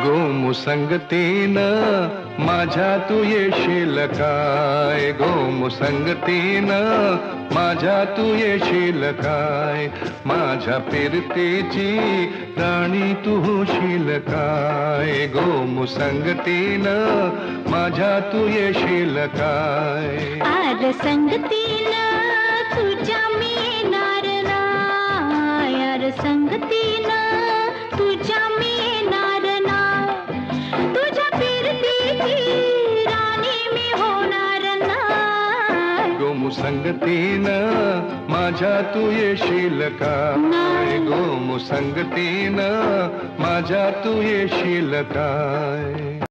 गोमुसंगतीनं माझ्या तू येशील काय, गोमुसंगतीनं माझ्या तू येशील काय, माझ्या फिरतीची राणी तू होशील काय, गोमुसंगतीनं माझ्या तू येशील काय. आर संगतीनं तुझ्या मी येणार नाय, आर संगतीनं तुझ्या मी येणार नाय, तुझ्या फिरतीची राणी मी होणार नाय. गोमुसंगतीनं माझ्या तू येशील काय, गोमुसंगतीनं माझ्या तू येशील काय.